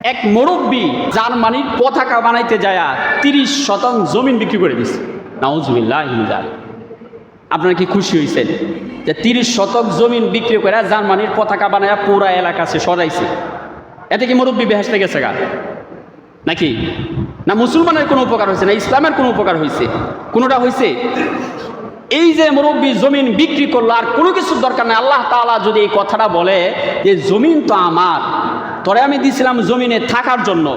এক মুরব্বী জার্মানির পতাকা বানাইতে যায় 30% জমিন বিক্রি করে দিচ্ছে। নাউজুবিল্লাহ। আপনারা কি খুশি হয়েছেন যে 30% জমিন বিক্রি করে জার্মানির পতাকা বানায় পুরা এলাকা সে সরাইছে? এতে কি মুরব্বী বেহেশতে গেছে গা নাকি? না মুসলমানের কোনো উপকার হয়েছে, না ইসলামের কোনো উপকার হয়েছে? কোনোটা হয়েছে? এই যে মুরব্বী জমিন বিক্রি করলো, আর কোনো কিছুর দরকার নাই। আল্লাহ তাআলা যদি এই কথাটা বলে যে জমিন তো আমার, তোরে আমি দিছিলাম জমিনে থাকার জন্য,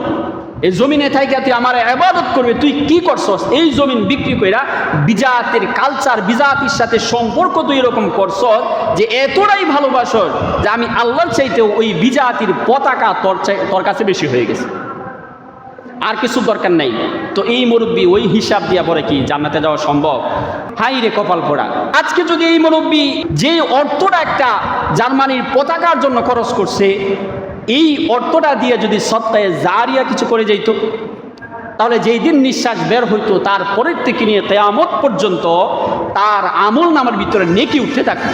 এই জমিনে থাইকা তুই আমার ইবাদত করবে, তুই কি করছস? এই জমিন বিক্রি কইরা বিজাতির কালচার, বিজাতির সাথে সম্পর্ক তুই এরকম করছস যে এতটাই ভালোবাসস যে আমি আল্লাহর চাইতেও ওই বিজাতির পতাকা তোর কাছে বেশি হয়ে গেছে, আর কিছু দরকার নাই। তো এই মুরব্বী ওই হিসাব দিয়া পরে কি জান্নাতে যাওয়া সম্ভব? হাই রে কপাল পোড়া। আজকে যদি এই মুরব্বী যে অর্থটা একটা জার্মানির পতাকার জন্য খরচ করছে, এই অর্থটা দিয়ে যদি সত্তায় জারিয়া কিছু করে যেত, তাহলে যেই দিন নিঃশ্বাস বের হইতো তার পরের থেকে নিয়ে কিয়ামত পর্যন্ত তার আমল নামার ভিতরে নেকি উঠতে থাকত।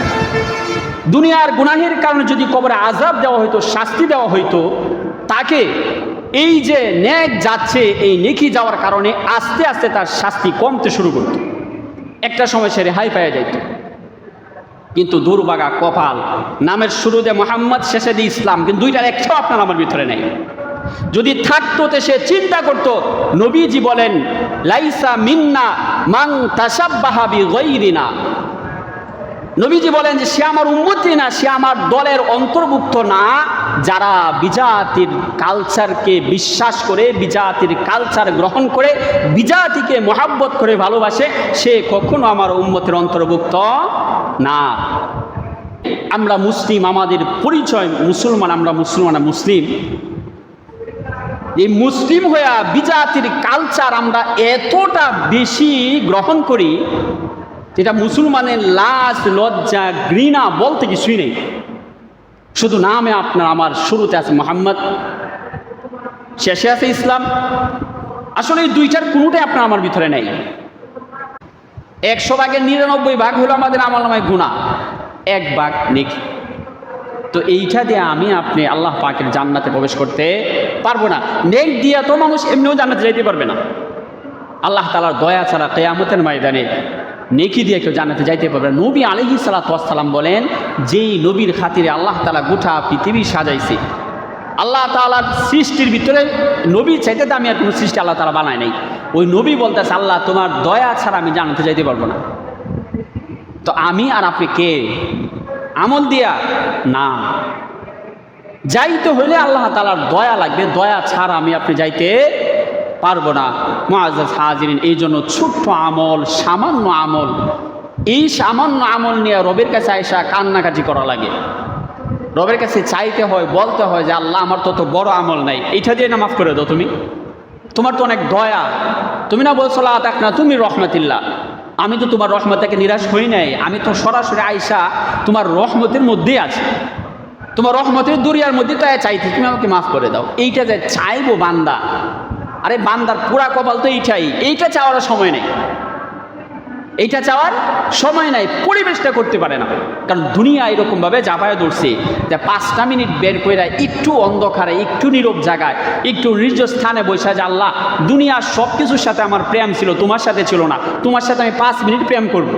দুনিয়ার গুনাহের কারণে যদি কবরে আযাব দেওয়া হইতো, শাস্তি দেওয়া হইতো, তাকে এই যে নেক যাচ্ছে, এই নেকি যাওয়ার কারণে আস্তে আস্তে তার শাস্তি কমতে শুরু করত। একটা সময় সে রেহাই পেয়ে যাইত। কিন্তু দুর্ভাগা কপাল, নামের শুরুতে মুহাম্মদ, শেষে দিয়ে ইসলাম, কিন্তু দুইটার একটাও আপনার আমার ভিতরে নেই। যদি থাকতো তো সে চিন্তা করত, নবীজি বলেন লাইসা মিন্না মান তাশাব্বাহা বিগাইরিনা। নবীজি বলেন যে সে আমার উম্মতি না, সে আমার দলের অন্তর্ভুক্ত না। যারা বিজাতির কালচারকে বিশ্বাস করে, বিজাতির কালচার গ্রহণ করে, বিজাতিকে মহাব্বত করে ভালোবাসে, সে কখনো আমার উম্মতের অন্তর্ভুক্ত না। আমরা মুসলিম, আমাদের পরিচয় মুসলমান, আমরা মুসলিম। এই মুসলিম হইয়া বিজাতির কালচার আমরা এতটা বেশি গ্রহণ করি যেটা মুসলমানের লাজ, লজ্জা, ঘৃণা বলতে কিছুই নেই। শুধু নামে আপনার আমার শুরুতে আছে মুহাম্মদ, শেষে আছে ইসলাম। আসলে এই দুইটার কোনোটাই আপনার আমার ভিতরে নেই। 100 ভাগের 99 ভাগ হলো আমাদের আমলনামায় গুনাহ, 1 ভাগ নেকি। তো এইটা দিয়ে আমি আপনি আল্লাহ পাকের জান্নাতে প্রবেশ করতে পারবো না। নেক দিয়া তো মানুষ এমনিও জান্নাতে যাইতে পারবে না। আল্লাহ তাআলার দয়া ছাড়া কিয়ামতের ময়দানে নেকি দিয়ে কেউ জান্নাতে যাইতে পারবে না। নবী আলাইহিস সালাতু ওয়াস সালাম বলেন, যেই নবীর খাতিরে আল্লাহ তাআলা গোটা পৃথিবী সাজাইছে, আল্লাহ তাআলার সৃষ্টির ভিতরে নবীর চাইতে দামি আর কোনো সৃষ্টি আল্লাহ তাআলা বানায় নাই। ওই নবী বলতেছে, আল্লাহ তোমার দয়া ছাড়া আমি জান্নাতে যাইতে পারবো না। তো আমি আর আপনি কে? আমল দিয়া না, যাইতে হইলে আল্লাহ তাআলার দয়া লাগবে, দয়া ছাড়া আমি আপনি যাইতে পারবো না। মুআজ্জাজ হাজিরিন, এই জন্য ছোট্ট আমল, সামান্য আমল, এই সামান্য আমল নিয়ে রবের কাছে আইসা কান্নাকাটি করা লাগে। রবের কাছে চাইতে হয়, বলতে হয় যে আল্লাহ আমার তো বড় আমল নাই, এইটা দিয়ে না মাফ করে দাও, তুমি তোমার তো অনেক দয়া, তুমি না বলছো লা তাকনা তুমি রহমাতিল্লাহ, আমি তো তোমার রহমত থেকে নিরাশ হই নাই, আমি তো সরাসরি আইসা তোমার রহমতের মধ্যেই আছি, তোমার রহমতের দরিয়ার মধ্যে তো চাইছি, তুমি আমাকে মাফ করে দাও। এইটা যে চাইবো বান্দা, আরে বান্দার পুরা কপাল তো এইটাই। এইটা চাওয়ার সময় নেই, এইটা চাওয়ার সময় নাই, পরিবেশটা করতে পারে না। কারণ দুনিয়া এরকমভাবে জাপায় ধরছে যে 5টা মিনিট বের করে একটু অন্ধকারে, একটু নীরব জায়গায়, একটু নির্জ স্থানে বসে যে আল্লাহ দুনিয়ার সব কিছুর সাথে আমার প্রেম ছিল, তোমার সাথে ছিল না, তোমার সাথে আমি 5 মিনিট প্রেম করব।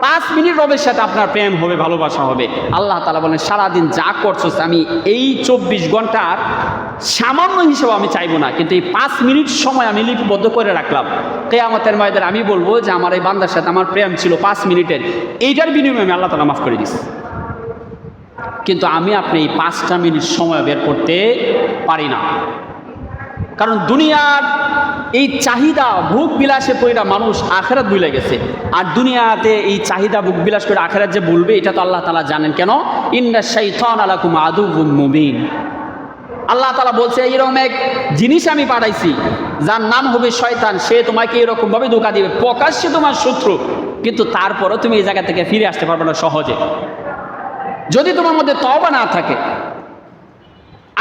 5 মিনিট রবের সাথে আপনার প্রেম হবে, ভালোবাসা হবে। আল্লাহ তাআলা বলেন সারাদিন যা করছো আমি এই 24 ঘন্টার সামান্য হিসেবে আমি চাইবো না, কিন্তু এই 5 মিনিট সময় আমি লিপিবদ্ধ করে রাখলাম। কিয়ামতের ময়দানে আমি বলবো যে আমার এই বান্দার সাথে আমার প্রেম ছিল 5 মিনিটের, এইটার বিনিময়ে আমি আল্লাহ তাআলা মাফ করে দিচ্ছি। কিন্তু আমি আপনি এই 5টা মিনিট সময় বের করতে পারি না। কারণ দুনিয়ার এই চাহিদা, ভোগ বিলাসে পড়া মানুষ আখিরাত ভুলে গেছে। আর দুনিয়াতে এই চাহিদা, ভোগ বিলাস করে আখিরাত যে বলবে, এটা তো আল্লাহ তাআলা জানেন। কেন? ইন্না শাইতানা লাকুম আদুউম মুবিন। আল্লাহ তাআলা বলছে এইরকম এক জিনিস আমি পাঠাইছি যার নাম হবে শয়তান, সে তোমাকে এরকমভাবে ধোঁকা দিবে, প্রকাশ্যে তোমার শত্রু, কিন্তু তারপরও তুমি এই জায়গা থেকে ফিরে আসতে পারবে না সহজে, যদি তোমার মধ্যে তওবা না থাকে।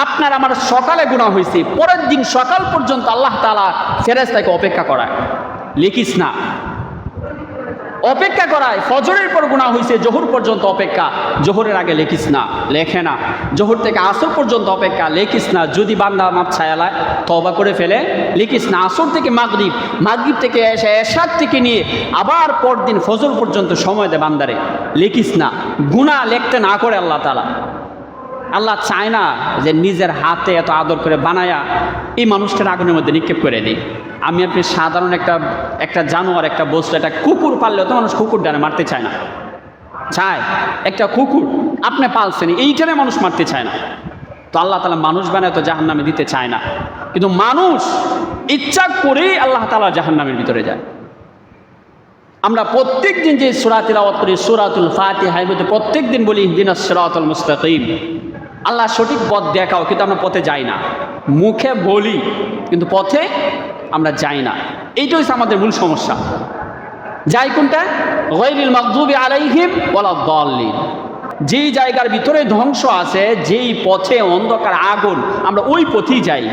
আপনার আমার সকালে গুনাহ হয়েছে, পরের দিন সকাল পর্যন্ত আল্লাহ তাআলা ফেরেশতাকে অপেক্ষা করায়, লিখিস না, অপেক্ষা করায়, ফজরের পর গুনাহ হয়েছে জোহর পর্যন্ত অপেক্ষা, জোহরের আগে লেখিস না, লেখে না। জোহর থেকে আসর পর্যন্ত অপেক্ষা, লেখিস না। যদি বান্দা মাপ ছায়ালায় তওবা করে ফেলে লিখিস না। আসর থেকে মাগরিব, মাগরিব থেকে এশার থেকে নিয়ে আবার পরদিন ফজর পর্যন্ত সময় দেয় বান্দারে, লিখিস না। গুনাহ লিখতে না করে আল্লাহ তাআলা। আল্লাহ চায় না যে নিজের হাতে এত আদর করে বানায়া এই মানুষটার আগুনের মধ্যে নিক্ষেপ করে দিই। আমি আপনি সাধারণ একটা জানোয়ার, একটা বস্তু, একটা কুকুর পাললেও তো মানুষ কুকুর ডানে মারতে চায় না, চায়। একটা কুকুর আপনি পালছেন, এইখানে মানুষ মারতে চায় না। তো আল্লাহ তাআলা মানুষ বানায় তো জাহান্নামে দিতে চায় না, কিন্তু মানুষ ইচ্ছা করেই আল্লাহ তাআলা জাহান্নামের ভিতরে যায়। আমরা প্রত্যেক দিন যে সূরা তিলাওয়াত করি, সূরাতুল ফাতিহা, এর মধ্যে প্রত্যেক দিন বলি ইহদিনাস সিরাতাল মুস্তাকিম, আল্লাহ সঠিক পথ দেখাও, কিন্তু আমরা পথে যাই না। মুখে বলি কিন্তু পথে আমরা যাই না। এইটা হচ্ছে আমাদের মূল সমস্যা। যাই কোনটা? গায়রিল মাগদুবি আলাইহিম ওয়ালাদ দাল্লিন। যেই জায়গার ভিতরে ধ্বংস আছে, যেই পথে অন্ধকার আগুন, আমরা ওই পথেই যাই।